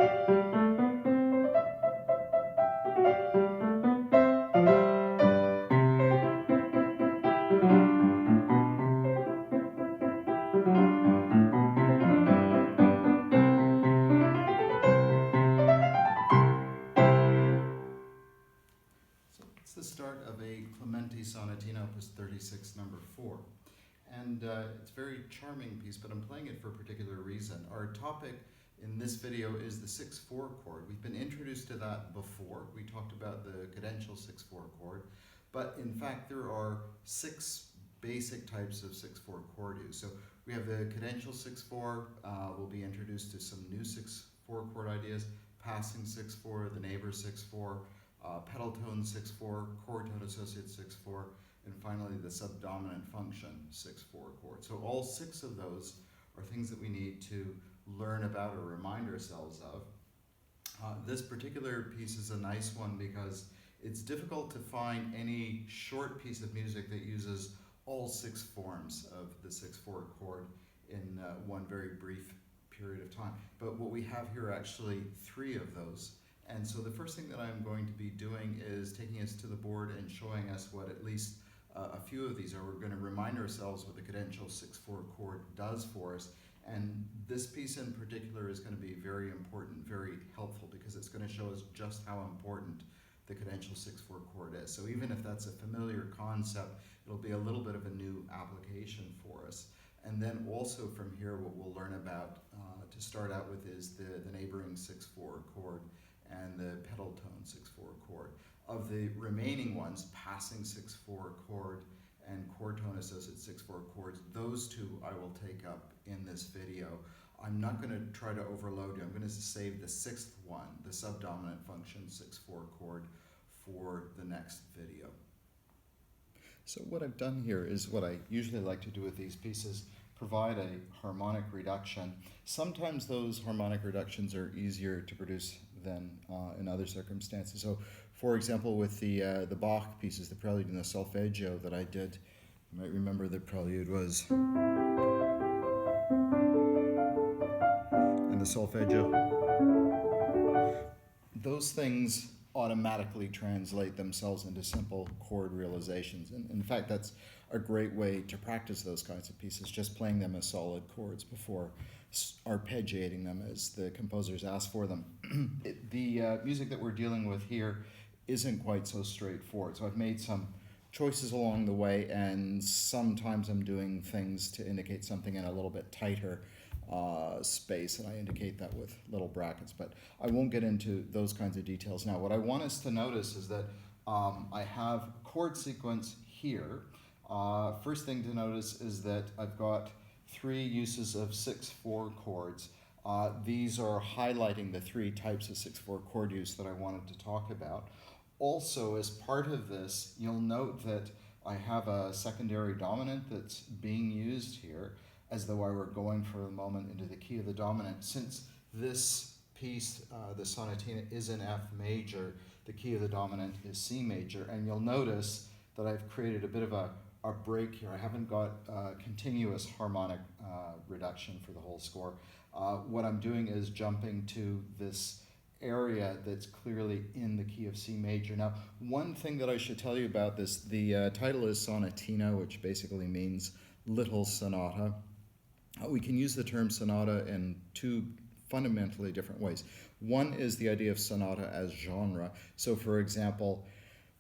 It's the start of a Sonatina Opus 36, number 4. And it's a very charming piece, but I'm playing it for a particular reason. Our topic in this video is the 6/4 chord. We've been introduced to that before. We talked about the cadential 6/4 chord, but in fact there are 6 basic types of 6/4 chord use. So we have the cadential 6/4. We'll be introduced to some new 6/4 chord ideas: passing 6/4, the neighbor 6/4, pedal tone 6/4, chord-tone-associate 6/4, and finally the subdominant function 6/4 chord. So all 6 of those are things that we need to learn about or remind ourselves of. This particular piece is a nice one because it's difficult to find any short piece of music that uses all 6 forms of the 6/4 chord in one very brief period of time. But what we have here are actually 3 of those. And so the first thing that I'm going to be doing is taking us to the board and showing us what at least a few of these are. We're going to remind ourselves what the cadential 6/4 chord does for us. And this piece in particular is going to be very important, very helpful, because it's going to show us just how important the cadential 6/4 chord is. So even if that's a familiar concept, it'll be a little bit of a new application for us. And then also from here, what we'll learn about to start out with is the neighboring 6/4 chord and the pedal tone 6/4 chord. Of the remaining ones, passing 6/4 chord and chord-tone-associate 6/4 chords, those 2 I will take up in this video. I'm not going to try to overload you. I'm going to save the 6th one, the subdominant function 6/4 chord, for the next video. So what I've done here is what I usually like to do with these pieces: provide a harmonic reduction. Sometimes those harmonic reductions are easier to produce than in other circumstances. So, for example, with the Bach pieces, the prelude and the solfeggio that I did, you might remember the prelude was, and the solfeggio. Those things automatically translate themselves into simple chord realizations. And in fact, that's a great way to practice those kinds of pieces, just playing them as solid chords before arpeggiating them as the composers ask for them. The music that we're dealing with here isn't quite so straightforward. So I've made some choices along the way, and sometimes I'm doing things to indicate something in a little bit tighter space, and I indicate that with little brackets, but I won't get into those kinds of details now. What I want us to notice is that I have a chord sequence here. First thing to notice is that I've got 3 uses of 6/4 chords. These are highlighting the 3 types of 6/4 chord use that I wanted to talk about. Also, as part of this, you'll note that I have a secondary dominant that's being used here, as though I were going for a moment into the key of the dominant. Since this piece, the Sonatina, is in F major, the key of the dominant is C major, and you'll notice that I've created a bit of a break here. I haven't got continuous harmonic reduction for the whole score. What I'm doing is jumping to this area that's clearly in the key of C major. Now, one thing that I should tell you about this, the title is Sonatina, which basically means little sonata. We can use the term sonata in 2 fundamentally different ways. One is the idea of sonata as genre. So, for example,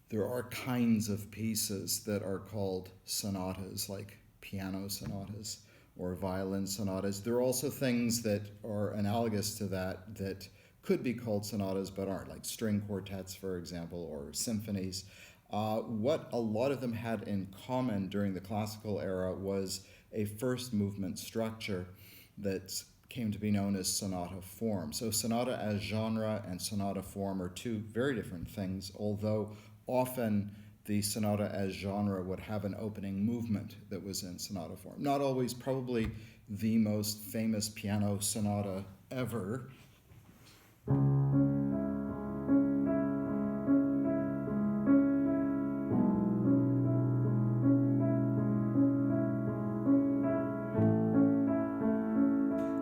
there are kinds of pieces that are called sonatas, like piano sonatas or violin sonatas. There are also things that are analogous to that that could be called sonatas but aren't, like string quartets, for example, or symphonies. What a lot of them had in common during the classical era was a first movement structure that came to be known as sonata form. So sonata as genre and sonata form are 2 very different things, although often the sonata as genre would have an opening movement that was in sonata form. Not always, probably the most famous piano sonata ever.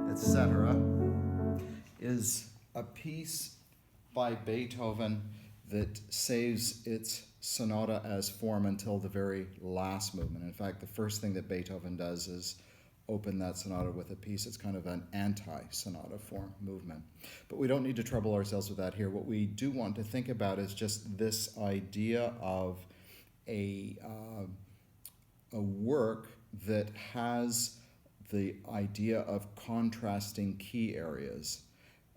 Etc. is a piece by Beethoven that saves its sonata as form until the very last movement. In fact, the first thing that Beethoven does is open that sonata with a piece. It's kind of an anti-sonata form movement. But we don't need to trouble ourselves with that here. What we do want to think about is just this idea of a work that has the idea of contrasting key areas.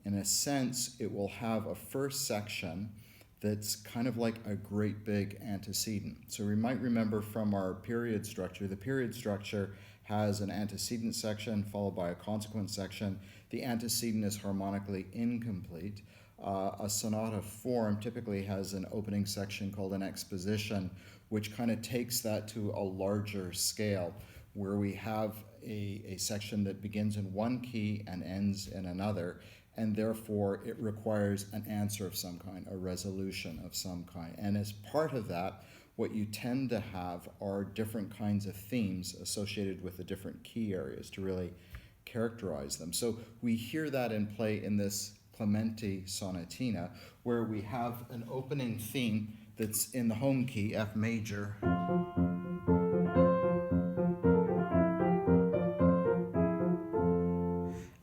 In a sense, it will have a first section that's kind of like a great big antecedent. So we might remember from our period structure, the period structure has an antecedent section followed by a consequent section. The antecedent is harmonically incomplete. A sonata form typically has an opening section called an exposition, which kind of takes that to a larger scale, where we have a section that begins in one key and ends in another, and therefore it requires an answer of some kind, a resolution of some kind. And as part of that, what you tend to have are different kinds of themes associated with the different key areas to really characterize them. So we hear that in play in this Clementi Sonatina, where we have an opening theme that's in the home key, F major.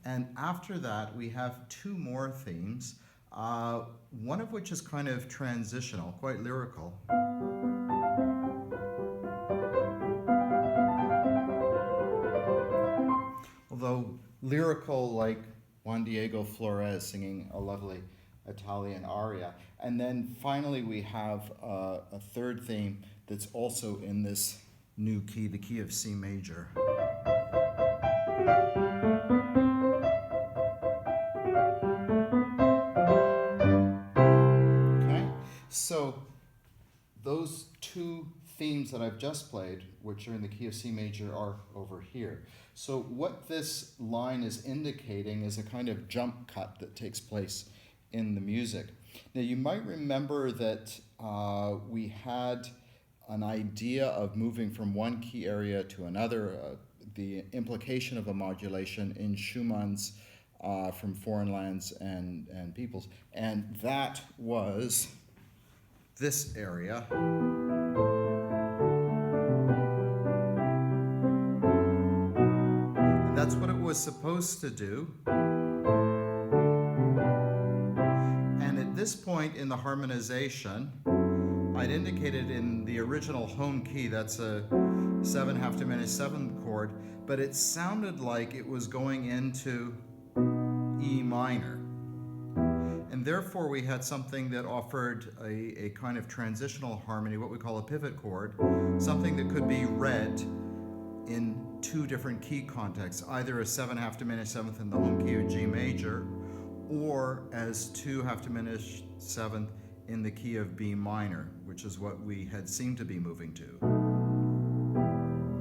And after that, we have two more themes, one of which is kind of transitional, quite lyrical. Although lyrical like Juan Diego Flores singing a lovely Italian aria. And then finally we have a third theme that's also in this new key, the key of C major. Okay, so those two themes that I've just played, which are in the key of C major, are over here. So what this line is indicating is a kind of jump cut that takes place in the music. Now you might remember that we had an idea of moving from one key area to another, the implication of a modulation in Schumann's From Foreign Lands and Peoples, and that was this area. And that's what it was supposed to do. And at this point in the harmonization, I'd indicated in the original home key, that's a 7/2 diminished 7th chord, but it sounded like it was going into E minor. And therefore we had something that offered a kind of transitional harmony, what we call a pivot chord, something that could be read in two different key contexts, either a 7/2 diminished 7th in the home key of G major, or as 2/2 diminished 7th in the key of B minor, which is what we had seemed to be moving to.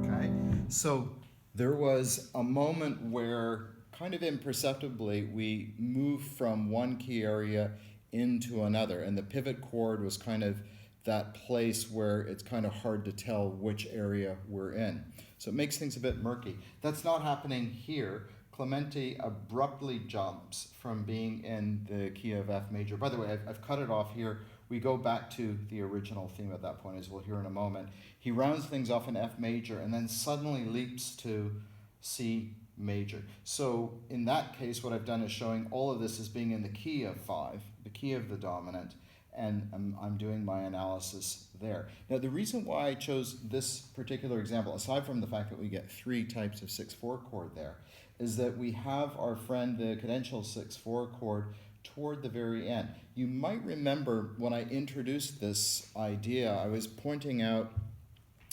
Okay, so there was a moment where kind of imperceptibly we moved from one key area into another, and the pivot chord was kind of that place where it's kind of hard to tell which area we're in. So it makes things a bit murky. That's not happening here. Clementi abruptly jumps from being in the key of F major. By the way, I've cut it off here. We go back to the original theme at that point, as we'll hear in a moment. He rounds things off in F major and then suddenly leaps to C major. So in that case, what I've done is showing all of this as being in the key of 5, the key of the dominant, and I'm doing my analysis there. Now the reason why I chose this particular example, aside from the fact that we get 3 types of 6/4 chord there, is that we have our friend the cadential 6/4 chord toward the very end. You might remember when I introduced this idea, I was pointing out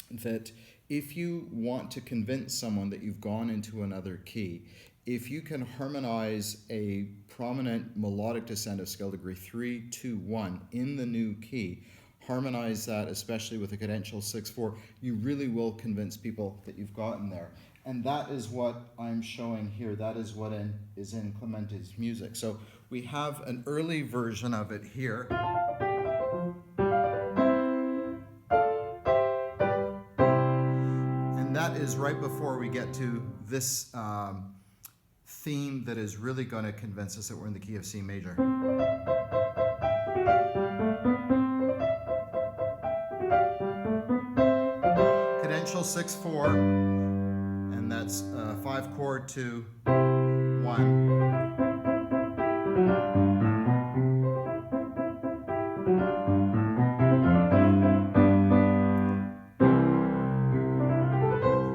that if you want to convince someone that you've gone into another key, if you can harmonize a prominent melodic descent of scale degree 3, 2, 1 in the new key, harmonize that especially with a cadential 6/4, you really will convince people that you've gotten there. And that is what I'm showing here. That is what is in Clementi's music. So we have an early version of it here. And that is right before we get to this theme that is really going to convince us that we're in the key of C major. Cadential 6/4, and that's 5 chord to 1.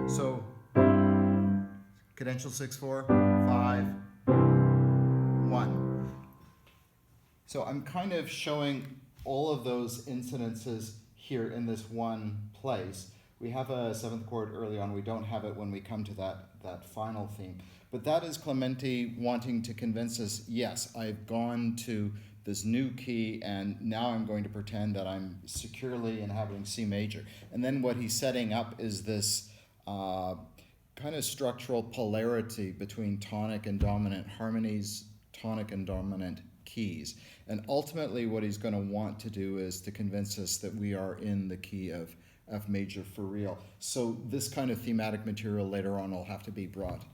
So cadential 6/4, 5, 1. So I'm kind of showing all of those incidences here in this one place. We have a 7th chord early on. We don't have it when we come to that final theme. But that is Clementi wanting to convince us, yes, I've gone to this new key, and now I'm going to pretend that I'm securely inhabiting C major. And then what he's setting up is this kind of structural polarity between tonic and dominant harmonies, tonic and dominant keys. And ultimately what he's going to want to do is to convince us that we are in the key of F major for real. So this kind of thematic material later on will have to be brought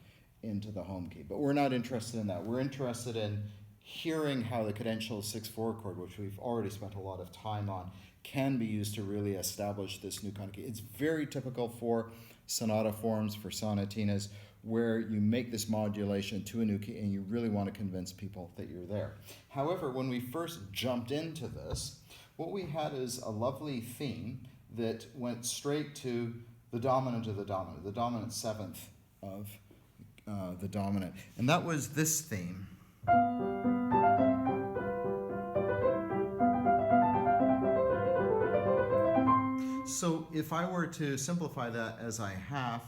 into the home key. But we're not interested in that. We're interested in hearing how the cadential 6/4 chord, which we've already spent a lot of time on, can be used to really establish this new kind of key. It's very typical for sonata forms, for sonatinas, where you make this modulation to a new key and you really want to convince people that you're there. However, when we first jumped into this, what we had is a lovely theme that went straight to the dominant of the dominant 7th of the dominant. And that was this theme. So if I were to simplify that as I have,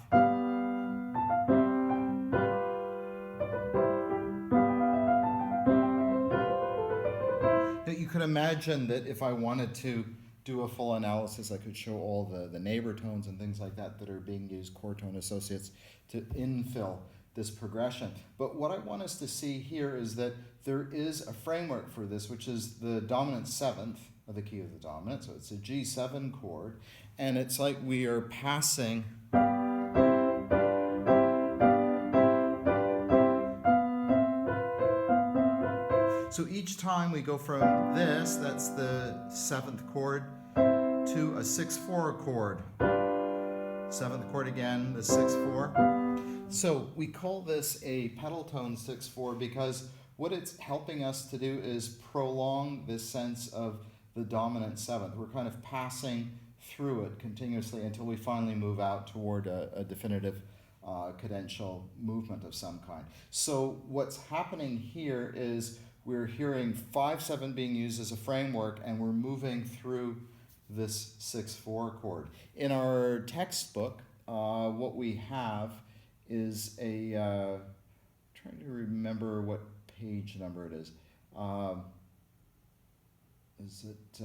you could imagine that if I wanted to do a full analysis, I could show all the neighbor tones and things like that that are being used, chord-tone-associates, to infill this progression. But what I want us to see here is that there is a framework for this, which is the dominant 7th of the key of the dominant. So it's a G7 chord, and it's like we are passing so each time we go from this, that's the 7th chord, to a 6/4 chord. 7th chord again, the 6/4. So we call this a pedal tone 6/4 because what it's helping us to do is prolong this sense of the dominant 7th. We're kind of passing through it continuously until we finally move out toward a definitive cadential movement of some kind. So what's happening here is we're hearing 5/7 being used as a framework, and we're moving through this 6/4 chord. In our textbook, what we have is a, trying to remember what page number it is. Is it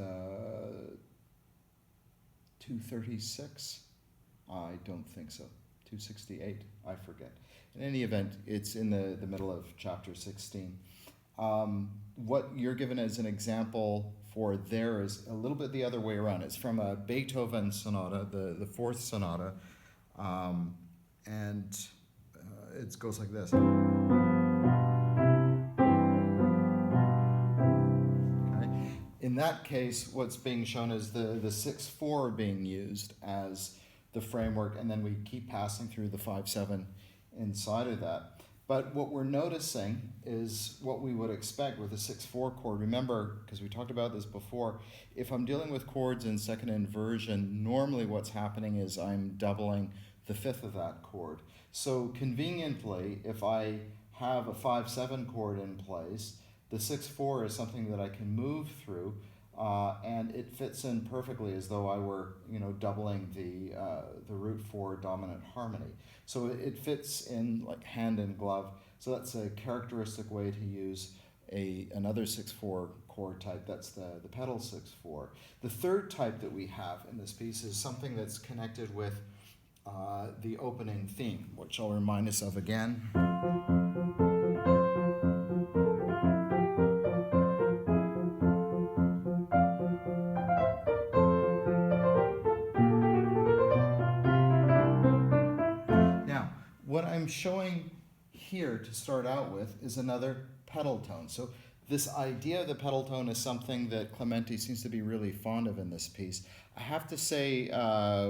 236? I don't think so. 268, I forget. In any event, it's in the middle of chapter 16. What you're given as an example for there is a little bit the other way around. It's from a Beethoven sonata, the 4th sonata, and it goes like this. In that case, what's being shown is the 6/4 being used as the framework, and then we keep passing through the 5/7 inside of that. But what we're noticing is what we would expect with a 6/4 chord. Remember, because we talked about this before, if I'm dealing with chords in second inversion, normally what's happening is I'm doubling the 5th of that chord. So conveniently, if I have a 5/7 chord in place, the 6/4 is something that I can move through, and it fits in perfectly as though I were, doubling the root 4 dominant harmony. So it fits in like hand in glove. So that's a characteristic way to use another 6/4 chord type. That's the pedal 6/4. The third type that we have in this piece is something that's connected with the opening theme, which I'll remind us of again. What I'm showing here to start out with is another pedal tone. So this idea of the pedal tone is something that Clementi seems to be really fond of in this piece. I have to say,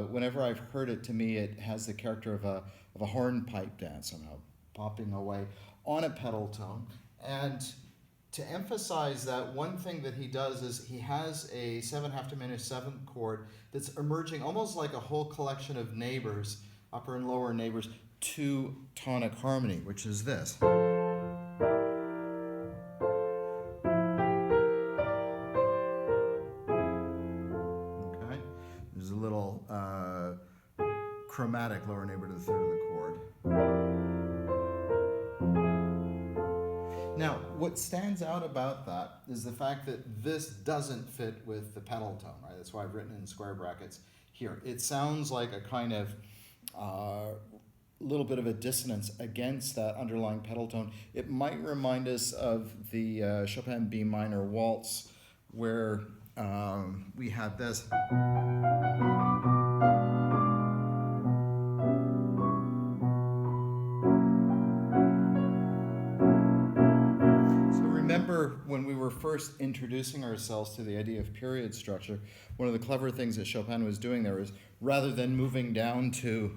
whenever I've heard it, to me it has the character of a hornpipe dance somehow, popping away on a pedal tone. And to emphasize that, one thing that he does is he has a 7/2 diminished 7th chord that's emerging almost like a whole collection of neighbors, upper and lower neighbors, to tonic harmony, which is this. Okay, there's a little chromatic lower neighbor to the third of the chord. Now, what stands out about that is the fact that this doesn't fit with the pedal tone, right? That's why I've written it in square brackets here. It sounds like a kind of little bit of a dissonance against that underlying pedal tone. It might remind us of the Chopin B minor waltz, where we had this. Remember when we were first introducing ourselves to the idea of period structure, one of the clever things that Chopin was doing there is, rather than moving down to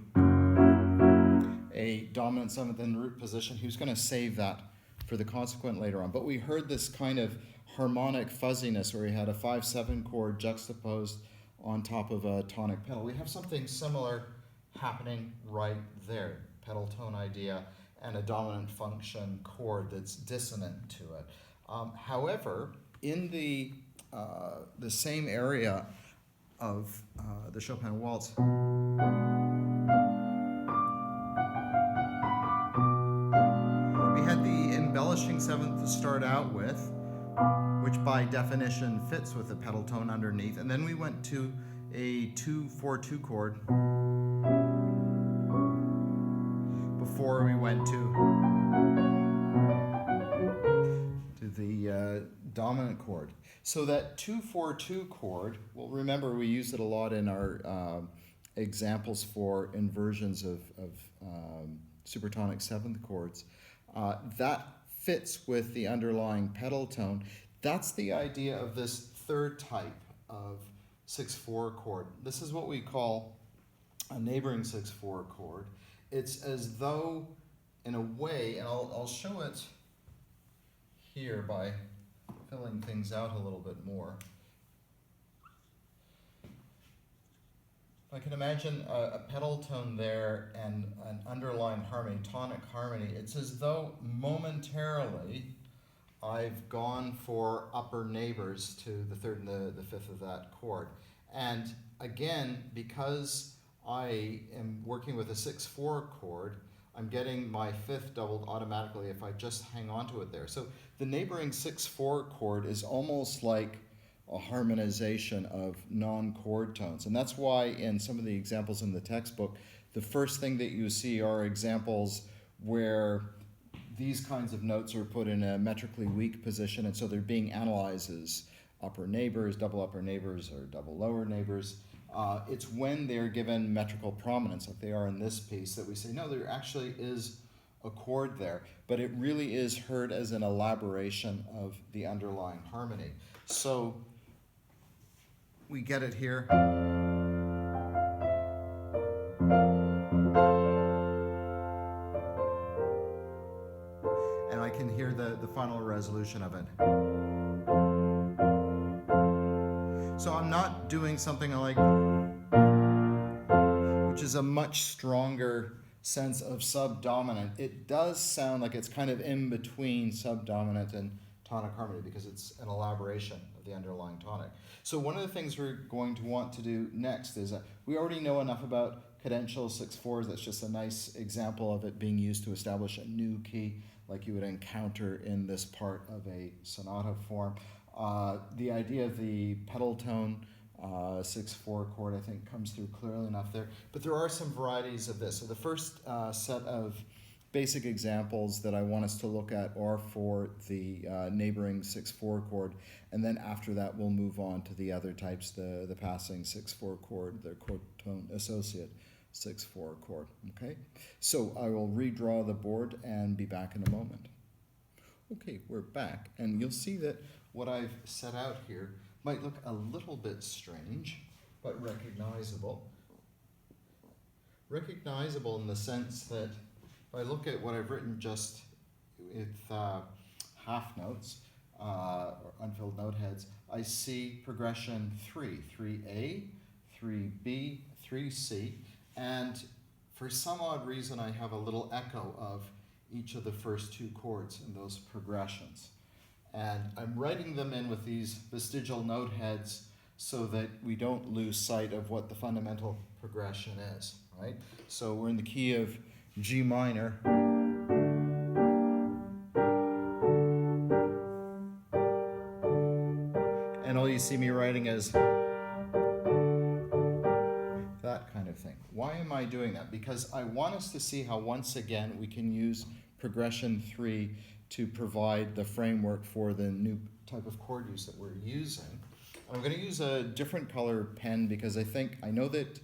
a dominant 7th en route position, he was going to save that for the consequent later on. But we heard this kind of harmonic fuzziness where he had a 5/7 chord juxtaposed on top of a tonic pedal. We have something similar happening right there, pedal tone idea and a dominant function chord that's dissonant to it. However, in the same area of the Chopin waltz, we had the embellishing 7th to start out with, which by definition fits with the pedal tone underneath, and then we went to a 2/4/2 chord before we went to the dominant chord. So that 2/4/2 chord, well, remember we used it a lot in our examples for inversions of supertonic 7th chords. That fits with the underlying pedal tone. That's the idea of this third type of 6/4 chord. This is what we call a neighboring 6/4 chord. It's as though, in a way, and I'll show it here by filling things out a little bit more. I can imagine a pedal tone there and an underlying harmony, tonic harmony. It's as though momentarily I've gone for upper neighbors to the 3rd and the 5th of that chord. And again, because I am working with a 6/4 chord, I'm getting my 5th doubled automatically if I just hang on to it there. So the neighboring 6/4 chord is almost like a harmonization of non-chord tones. And that's why in some of the examples in the textbook, the first thing that you see are examples where these kinds of notes are put in a metrically weak position, and so they're being analyzed as upper neighbors, double upper neighbors, or double lower neighbors. It's when they're given metrical prominence, like they are in this piece, that we say, no, there actually is a chord there, but it really is heard as an elaboration of the underlying harmony. So we get it here. And I can hear the final resolution of it. So I'm not doing something like, which is a much stronger sense of subdominant. It does sound like it's kind of in between subdominant and tonic harmony because it's an elaboration of the underlying tonic. So one of the things we're going to want to do next is we already know enough about cadential 6/4s. That's just a nice example of it being used to establish a new key like you would encounter in this part of a sonata form. The idea of the pedal tone 6/4 chord, I think, comes through clearly enough there. But there are some varieties of this. So the first set of basic examples that I want us to look at are for the neighboring 6/4 chord, and then after that we'll move on to the other types, the passing 6/4 chord, the chord-tone-associate 6/4 chord, okay? So I will redraw the board and be back in a moment. Okay, we're back, and you'll see that what I've set out here might look a little bit strange, but recognizable. Recognizable in the sense that if I look at what I've written just with half notes, or unfilled note heads, I see progression 3A, 3B, 3C, and for some odd reason I have a little echo of each of the first two chords in those progressions. And I'm writing them in with these vestigial note heads so that we don't lose sight of what the fundamental progression is, right? So we're in the key of G minor. And all you see me writing is that kind of thing. Why am I doing that? Because I want us to see how once again we can use progression 3 to provide the framework for the new type of chord use that we're using. I'm going to use a different color pen because I know that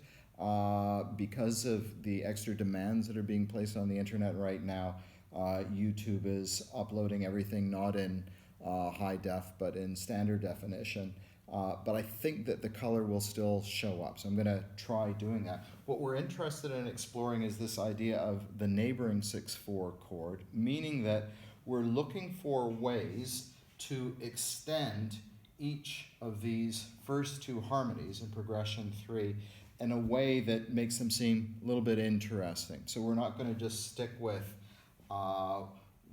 because of the extra demands that are being placed on the internet right now, YouTube is uploading everything not in high def but in standard definition. But I think that the color will still show up, so I'm going to try doing that. What we're interested in exploring is this idea of the neighboring 6/4 chord, meaning that we're looking for ways to extend each of these first two harmonies in progression 3 in a way that makes them seem a little bit interesting. So we're not going to just stick with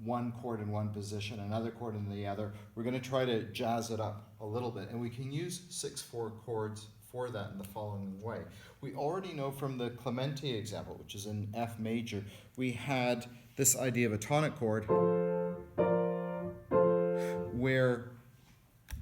one chord in one position, another chord in the other. We're going to try to jazz it up a little bit, and we can use 6/4 chords for that in the following way. We already know from the Clementi example, which is in F major, we had this idea of a tonic chord where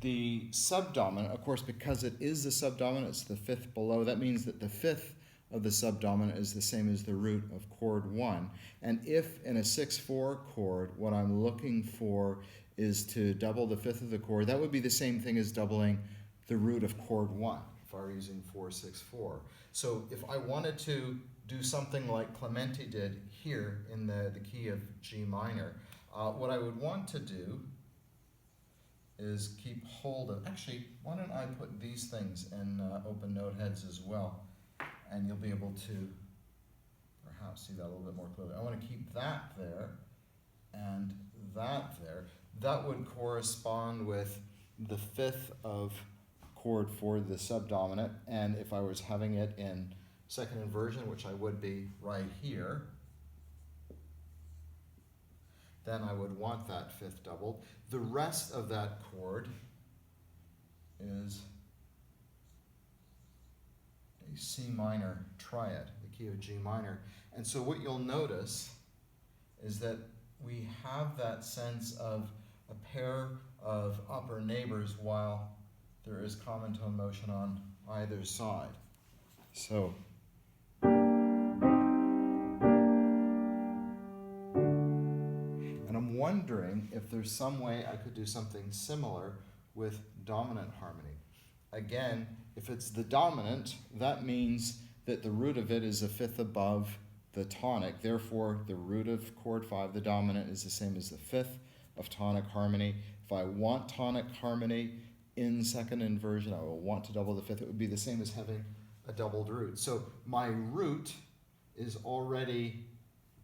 the subdominant, of course, because it is the subdominant, it's the fifth below, that means that the fifth of the subdominant is the same as the root of chord 1. And if in a 6/4 chord, what I'm looking for is to double the fifth of the chord, that would be the same thing as doubling the root of chord 1, if I were using 4/6/4. So if I wanted to do something like Clementi did here in the key of G minor, what I would want to do is keep hold of, actually, why don't I put these things in open note heads as well, and you'll be able to perhaps see that a little bit more clearly. I want to keep that there and that there. That would correspond with the fifth of chord for the subdominant, and if I was having it in second inversion, which I would be right here, then I would want that fifth doubled. The rest of that chord is a C minor triad, the key of G minor. And so what you'll notice is that we have that sense of a pair of upper neighbors while there is common tone motion on either side. So wondering if there's some way I could do something similar with dominant harmony. Again, if it's the dominant, that means that the root of it is a fifth above the tonic. Therefore, the root of chord 5, the dominant, is the same as the fifth of tonic harmony. If I want tonic harmony in second inversion, I will want to double the fifth. It would be the same as having a doubled root. So my root is already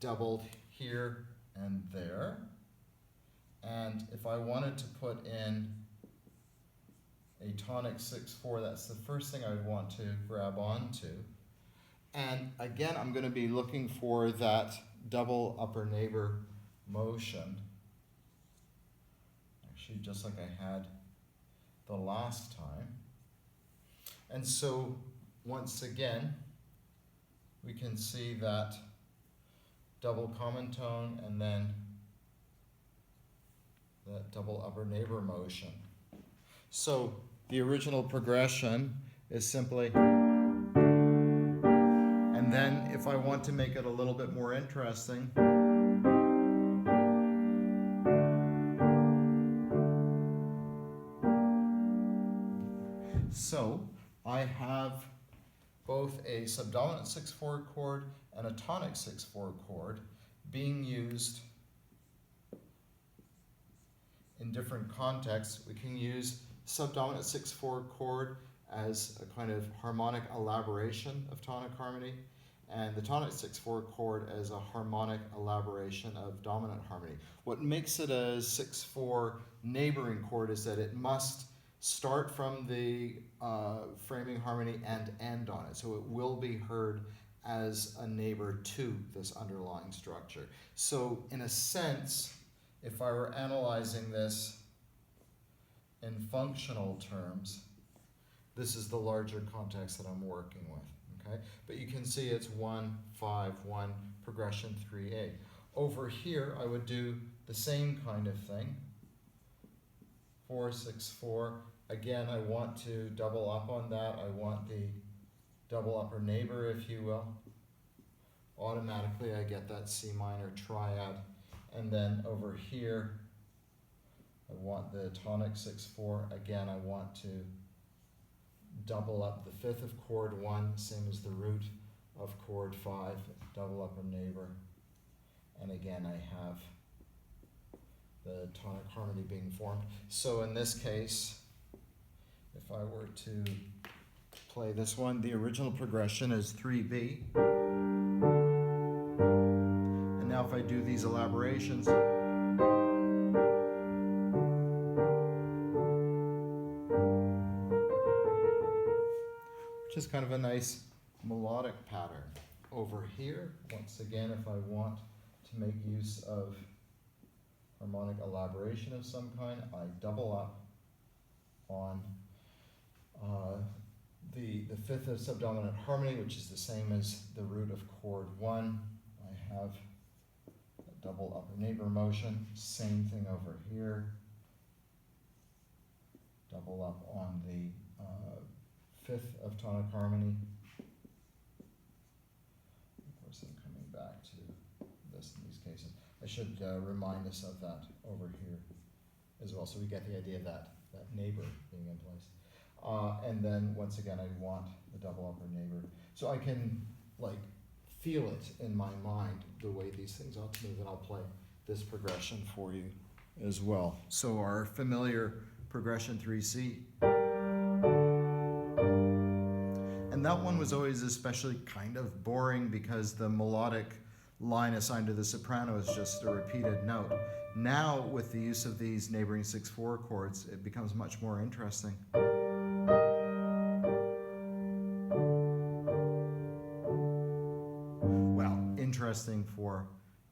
doubled here and there. And if I wanted to put in a tonic 6/4, that's the first thing I would want to grab onto. And again, I'm going to be looking for that double upper neighbor motion. Actually, just like I had the last time. And so, once again, we can see that double common tone and then that double upper neighbor motion. So the original progression is simply, and then if I want to make it a little bit more interesting, so I have both a subdominant 6/4 chord and a tonic 6/4 chord being used in different contexts. We can use subdominant 6/4 chord as a kind of harmonic elaboration of tonic harmony, and the tonic 6/4 chord as a harmonic elaboration of dominant harmony. What makes it a 6/4 neighboring chord is that it must start from the framing harmony and end on it, so it will be heard as a neighbor to this underlying structure. So in a sense, if I were analyzing this in functional terms, this is the larger context that I'm working with, okay? But you can see it's 1, 5, 1, progression 3A. Over here, I would do the same kind of thing. 4, 6, 4. Again, I want to double up on that. I want the double upper neighbor, if you will. Automatically, I get that C minor triad. And then over here, I want the tonic 6/4. Again, I want to double up the fifth of chord 1, same as the root of chord 5, double upper neighbor. And again, I have the tonic harmony being formed. So in this case, if I were to play this one, the original progression is 3B. And now if I do these elaborations, which is kind of a nice melodic pattern. Over here, once again, if I want to make use of harmonic elaboration of some kind, I double up on the fifth of subdominant harmony, which is the same as the root of chord 1. I have a double upper neighbor motion. Same thing over here. Double up on the fifth of tonic harmony. Of course, I'm coming back to this in these cases. I should remind us of that over here as well, so we get the idea of that neighbor being in place. And then once again, I want the double upper neighbor. So I can like feel it in my mind, the way these things ought to move, and I'll play this progression for you as well. So our familiar progression 3C. And that one was always especially kind of boring because the melodic line assigned to the soprano is just a repeated note. Now, with the use of these neighboring 6/4 chords, it becomes much more interesting. Well, interesting for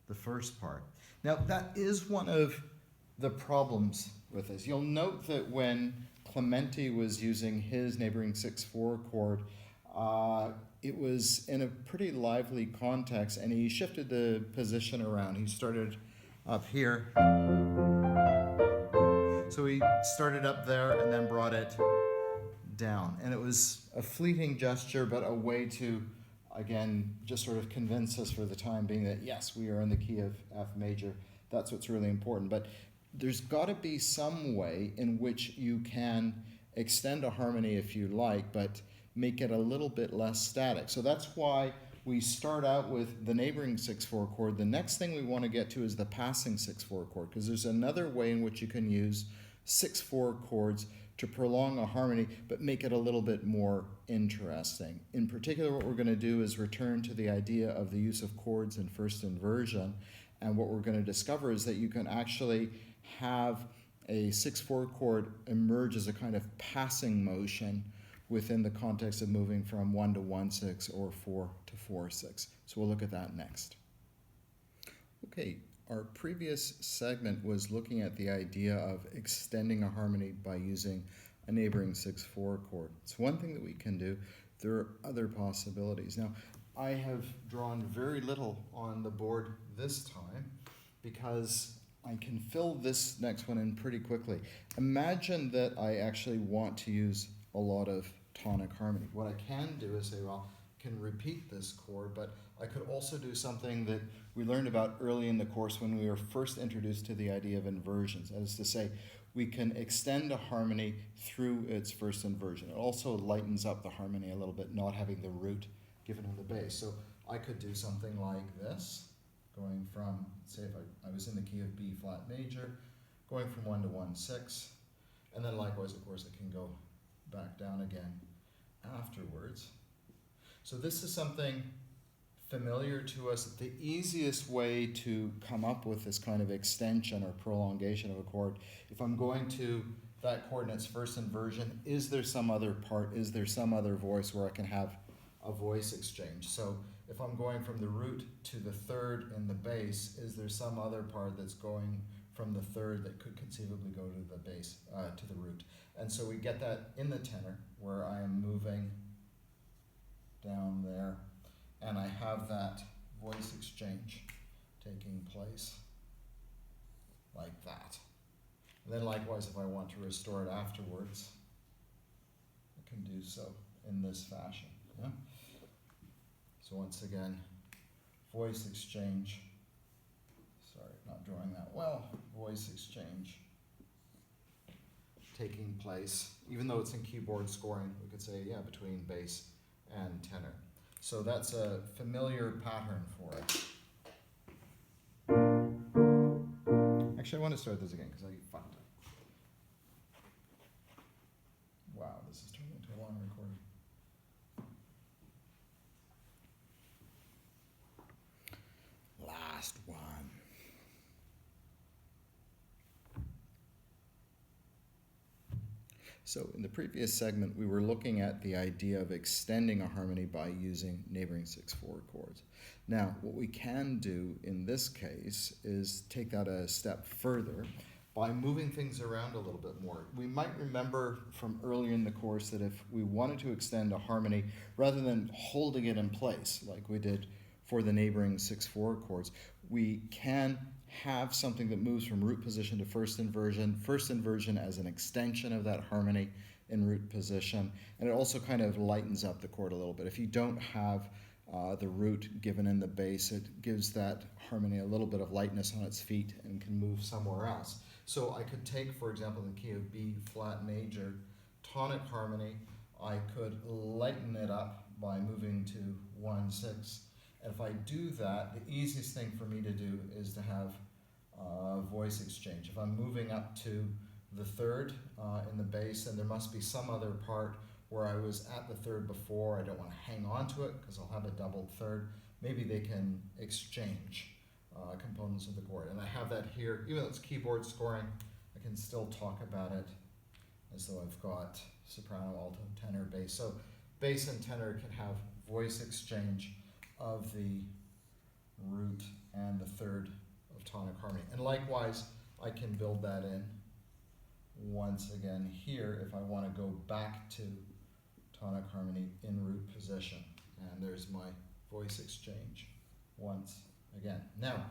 the first part. Now, that is one of the problems with this. You'll note that when Clementi was using his neighboring 6/4 chord, it was in a pretty lively context, and he shifted the position around. He started up here. So he started up there and then brought it down. And it was a fleeting gesture, but a way to, again, just sort of convince us for the time being that, yes, we are in the key of F major. That's what's really important. But there's got to be some way in which you can extend a harmony if you like, but make it a little bit less static. So that's why we start out with the neighboring 6/4 chord. The next thing we want to get to is the passing 6/4 chord, because there's another way in which you can use 6/4 chords to prolong a harmony, but make it a little bit more interesting. In particular, what we're going to do is return to the idea of the use of chords in first inversion, and what we're going to discover is that you can actually have a 6/4 chord emerge as a kind of passing motion within the context of moving from 1 to 1/6 or 4 to 4/6. So we'll look at that next. Okay, our previous segment was looking at the idea of extending a harmony by using a neighboring 6/4 chord. It's one thing that we can do. There are other possibilities. Now, I have drawn very little on the board this time because I can fill this next one in pretty quickly. Imagine that I actually want to use a lot of tonic harmony. What I can do is say, well, I can repeat this chord, but I could also do something that we learned about early in the course when we were first introduced to the idea of inversions. That is to say, we can extend a harmony through its first inversion. It also lightens up the harmony a little bit, not having the root given in the bass. So I could do something like this, going from, say if I was in the key of B flat major, going from 1 to 1, 6, and then likewise, of course, it can go back down again afterwards. So this is something familiar to us. The easiest way to come up with this kind of extension or prolongation of a chord, if I'm going to that chord in its first inversion, is there some other part, is there some other voice where I can have a voice exchange? So if I'm going from the root to the third in the bass, is there some other part that's going from the third that could conceivably go to the bass, to the root? And so we get that in the tenor, where I am moving down there, and I have that voice exchange taking place like that. And then likewise, if I want to restore it afterwards, I can do so in this fashion. Yeah? So once again, voice exchange, sorry, not drawing that well, voice exchange taking place, even though it's in keyboard scoring, we could say, yeah, between bass and tenor. So that's a familiar pattern for it. Actually, I want to start this again because I fucked it. Wow, this is turning into a long recording. Last one. So in the previous segment, we were looking at the idea of extending a harmony by using neighboring 6/4 chords. Now, what we can do in this case is take that a step further by moving things around a little bit more. We might remember from earlier in the course that if we wanted to extend a harmony, rather than holding it in place like we did for the neighboring 6/4 chords, we can have something that moves from root position to first inversion as an extension of that harmony in root position, and it also kind of lightens up the chord a little bit. If you don't have the root given in the bass, it gives that harmony a little bit of lightness on its feet and can move somewhere else. So I could take, for example, the key of B flat major, tonic harmony, I could lighten it up by moving to 1/6. And if I do that, the easiest thing for me to do is to have voice exchange. If I'm moving up to the third in the bass, and there must be some other part where I was at the third before, I don't want to hang on to it because I'll have a doubled third, maybe they can exchange components of the chord. And I have that here, even though it's keyboard scoring, I can still talk about it as though I've got soprano, alto, tenor, bass. So bass and tenor can have voice exchange of the root and the third of tonic harmony. And likewise, I can build that in once again here if I want to go back to tonic harmony in root position. And there's my voice exchange once again. Now,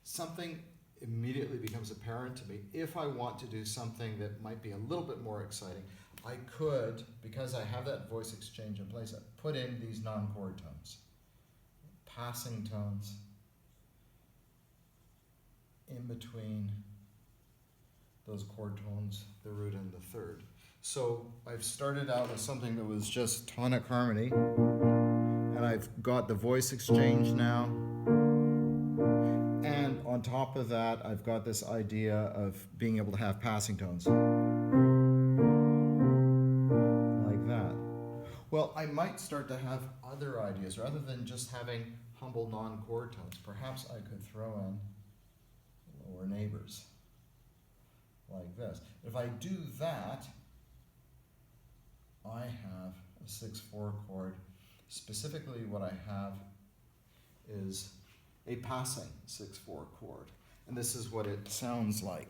something immediately becomes apparent to me. If I want to do something that might be a little bit more exciting, I could, because I have that voice exchange in place, I put in these non-chord tones, passing tones in between those chord tones, the root and the third. So I've started out with something that was just tonic harmony, and I've got the voice exchange now. And on top of that, I've got this idea of being able to have passing tones. Like that. Well, I might start to have other ideas. Rather than just having humble non-chord tones, perhaps I could throw in lower neighbors. Like this. If I do that, I have a 6/4 chord. Specifically, what I have is a passing 6/4 chord. And this is what it sounds like.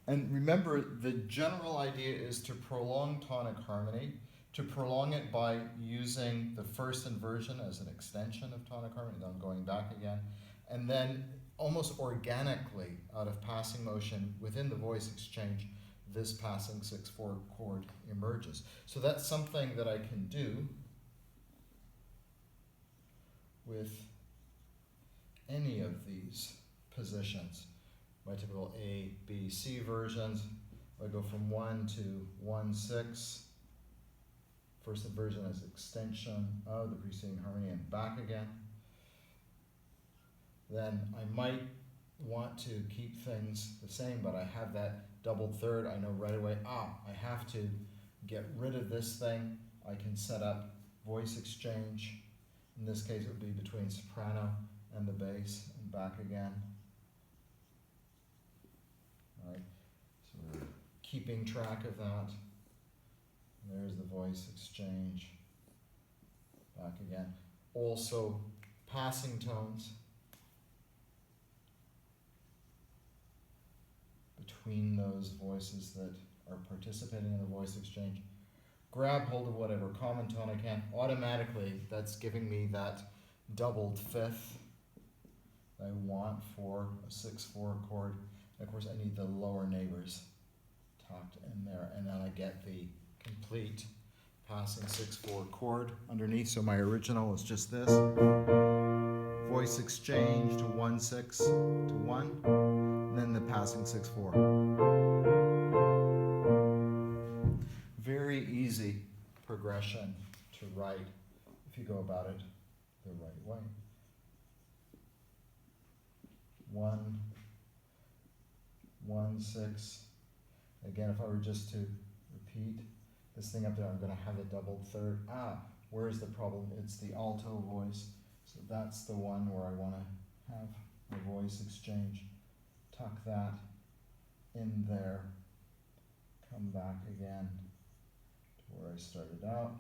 And remember, the general idea is to prolong tonic harmony, to prolong it by using the first inversion as an extension of tonic harmony, then going back again, and then almost organically, out of passing motion within the voice exchange, this passing 6/4 chord emerges. So that's something that I can do with any of these positions. My typical A, B, C versions, I go from 1 to 1/6. First inversion is extension of the preceding harmony and back again. Then I might want to keep things the same, but I have that doubled third. I know right away, I have to get rid of this thing. I can set up voice exchange. In this case, it would be between soprano and the bass and back again. All right, so we're keeping track of that. There's the voice exchange. Back again. Also, passing tones between those voices that are participating in the voice exchange. Grab hold of whatever common tone I can. Automatically, that's giving me that doubled fifth that I want for a 6/4 chord. And of course, I need the lower neighbors tucked in there, and then I get the complete passing 6/4 chord underneath. So my original is just this. Voice exchange to 1/6 to 1, and then the passing 6/4. Very easy progression to write if you go about it the right way. 1, 1/6. Again, if I were just to repeat this thing up there, I'm going to have a doubled third. Where's the problem? It's the alto voice. So that's the one where I want to have a voice exchange. Tuck that in there. Come back again to where I started out.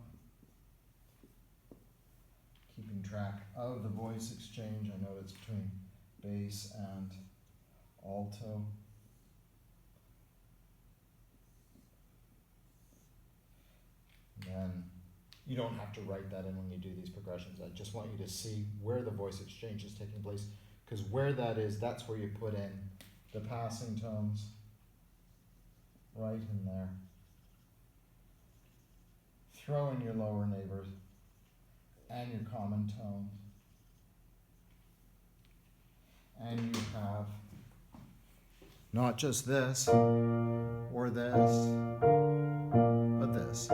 Keeping track of the voice exchange. I know it's between bass and alto. And you don't have to write that in when you do these progressions. I just want you to see where the voice exchange is taking place, because where that is, that's where you put in the passing tones, right in there. Throw in your lower neighbors and your common tones. And you have not just this or this, but this.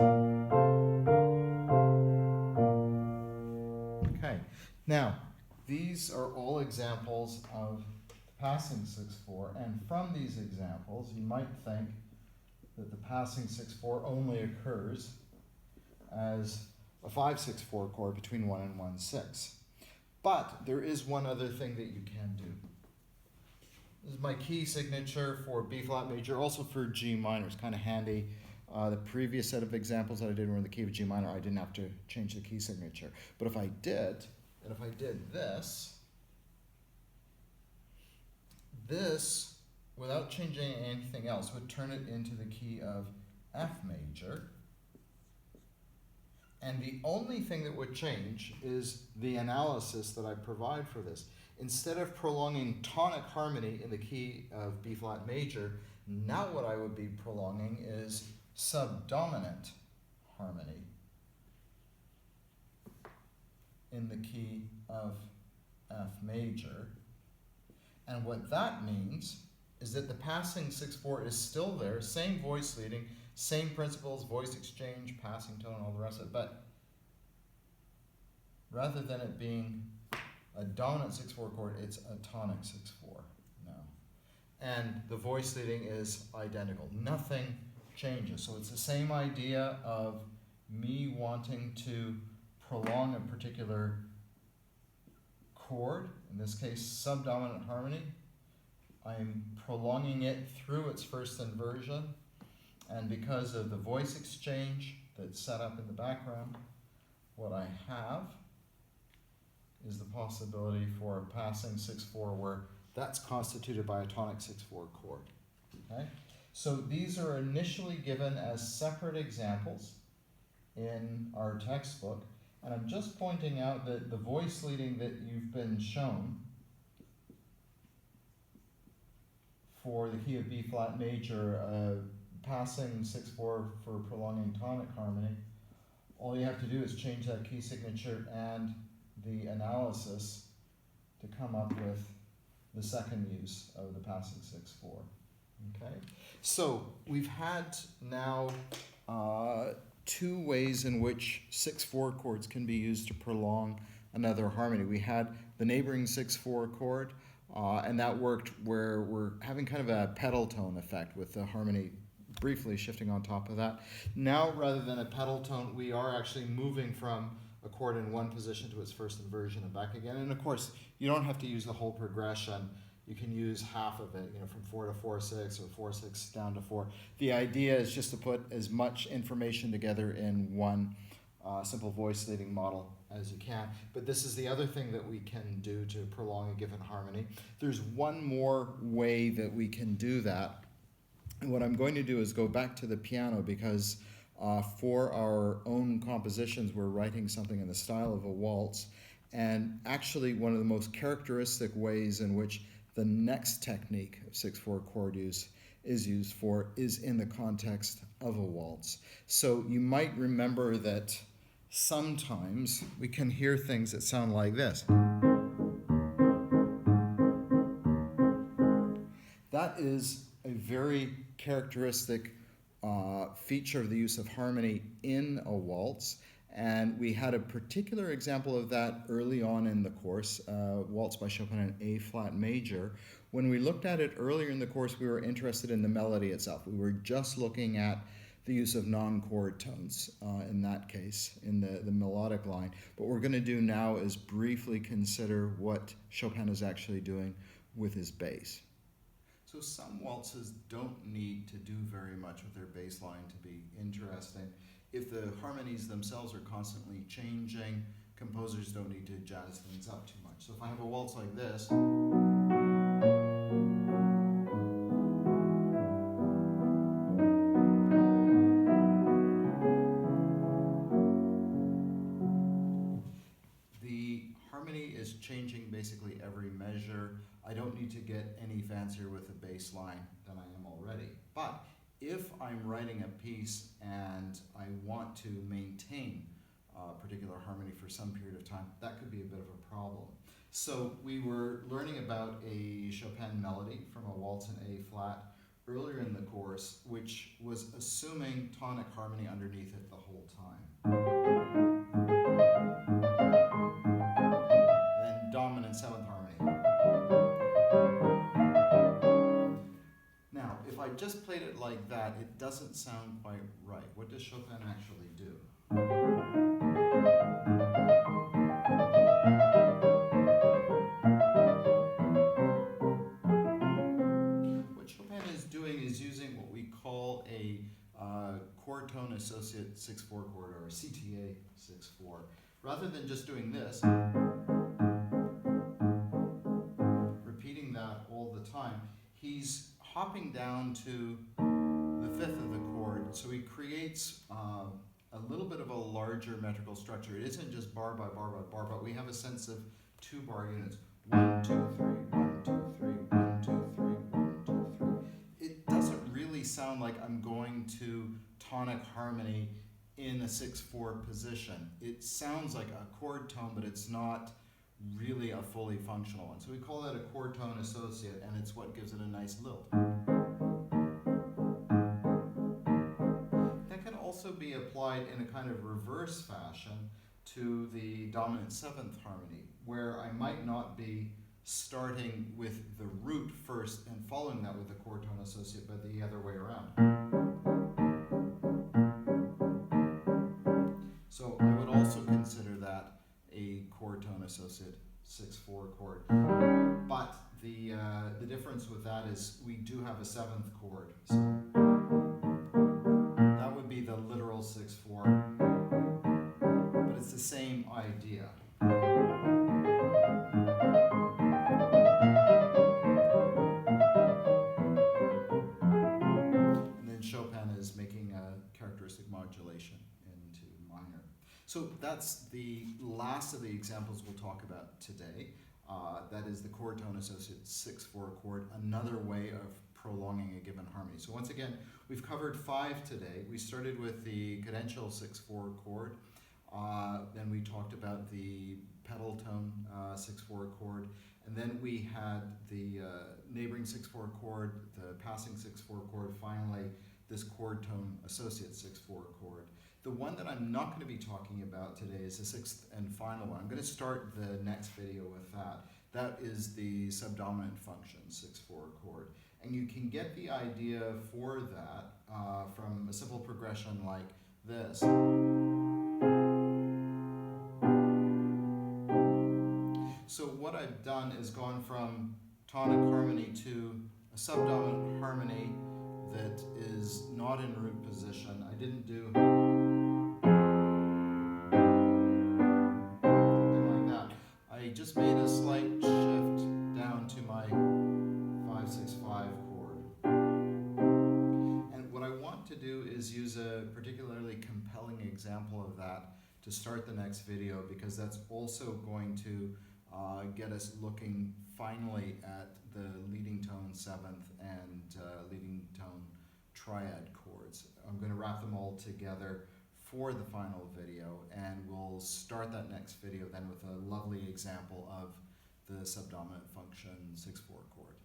Okay, now these are all examples of passing 6/4, and from these examples you might think that the passing 6/4 only occurs as a 5/6/4 chord between 1 and 1/6. But there is one other thing that you can do. This is my key signature for B flat major, also for G minor. It's kind of handy. The previous set of examples that I did were in the key of G minor. I didn't have to change the key signature. But if I did, and if I did this, without changing anything else, would turn it into the key of F major. And the only thing that would change is the analysis that I provide for this. Instead of prolonging tonic harmony in the key of B flat major, now what I would be prolonging is subdominant harmony in the key of F major. And what that means is that the passing 6/4 is still there, same voice leading, same principles, voice exchange, passing tone, all the rest of it, but rather than it being a dominant 6/4 chord, it's a tonic 6/4 now. And the voice leading is identical. Nothing changes. So it's the same idea of me wanting to prolong a particular chord, in this case subdominant harmony. I'm prolonging it through its first inversion, and because of the voice exchange that's set up in the background, what I have is the possibility for a passing 6/4 where that's constituted by a tonic 6/4 chord. Okay? So these are initially given as separate examples in our textbook, and I'm just pointing out that the voice leading that you've been shown for the key of B flat major, passing 6/4 for prolonging tonic harmony, all you have to do is change that key signature and the analysis to come up with the second use of the passing 6/4. Okay, so we've had now two ways in which 6/4 chords can be used to prolong another harmony. We had the neighboring 6/4 chord, and that worked where we're having kind of a pedal tone effect with the harmony briefly shifting on top of that. Now, rather than a pedal tone, we are actually moving from a chord in one position to its first inversion and back again. And of course, you don't have to use the whole progression. You can use half of it, from 4 to 4/6 or 4/6 down to 4. The idea is just to put as much information together in one simple voice leading model as you can. But this is the other thing that we can do to prolong a given harmony. There's one more way that we can do that. And what I'm going to do is go back to the piano because for our own compositions, we're writing something in the style of a waltz. And actually, one of the most characteristic ways in which the next technique of 6/4 chord use is used for is in the context of a waltz. So you might remember that sometimes we can hear things that sound like this. That is a very characteristic feature of the use of harmony in a waltz. And we had a particular example of that early on in the course, Waltz by Chopin in A-flat major. When we looked at it earlier in the course, we were interested in the melody itself. We were just looking at the use of non-chord tones in that case, in the melodic line. What we're going to do now is briefly consider what Chopin is actually doing with his bass. So some waltzes don't need to do very much with their bass line to be interesting. If the harmonies themselves are constantly changing, composers don't need to jazz things up too much. So if I have a waltz like this, the harmony is changing basically every measure. I don't need to get any fancier with the bass line than I am already. But if I'm writing a piece and I want to maintain a particular harmony for some period of time, that could be a bit of a problem. So we were learning about a Chopin melody from a waltz in A-flat earlier in the course, which was assuming tonic harmony underneath it the whole time. Then dominant 7th harmony. Now, if I just played it like that, it doesn't sound quite right. What does Chopin actually do? What Chopin is doing is using what we call a chord-tone-associate 6/4 chord, or a CTA 6/4. Rather than just doing this, repeating that all the time, he's hopping down to the 5th of the chord, so he creates a little bit of a larger metrical structure. It isn't just bar by bar by bar, but we have a sense of 2-bar units. 1, 2, 3, 1, 2, 3, 1, 2, 3, 1, 2, 3. It doesn't really sound like I'm going to tonic harmony in a 6/4 position. It sounds like a chord tone, but it's not really a fully functional one. So we call that a chord-tone-associate, and it's what gives it a nice lilt. That can also be applied in a kind of reverse fashion to the dominant 7th harmony, where I might not be starting with the root first and following that with a chord-tone-associate, but the other way around. So I would also consider that a chord-tone-associate 6/4 chord. But the difference with that is we do have a 7th chord. So that would be the literal 6/4, but it's the same idea. And then Chopin is making a characteristic modulation into minor. So that's the last of the examples we'll talk about today. That is the chord-tone-associate 6/4 chord, another way of prolonging a given harmony. So once again, we've covered 5 today. We started with the cadential 6/4 chord. Then we talked about the pedal tone 6/4 chord, and then we had the neighboring 6/4 chord, the passing 6/4 chord, finally this chord-tone-associate 6/4 chord. The one that I'm not going to be talking about today is the sixth and final one. I'm going to start the next video with that. That is the subdominant function 6/4 chord. And you can get the idea for that from a simple progression like this. So what I've done is gone from tonic harmony to a subdominant harmony that is not in root position. I didn't do something like that. I just made a slight shift down to my 5/6/5 chord. And what I want to do is use a particularly compelling example of that to start the next video, because that's also going to get us looking finally at the leading tone seventh and leading tone triad chords. I'm going to wrap them all together for the final video, and we'll start that next video then with a lovely example of the subdominant function 6/4 chord.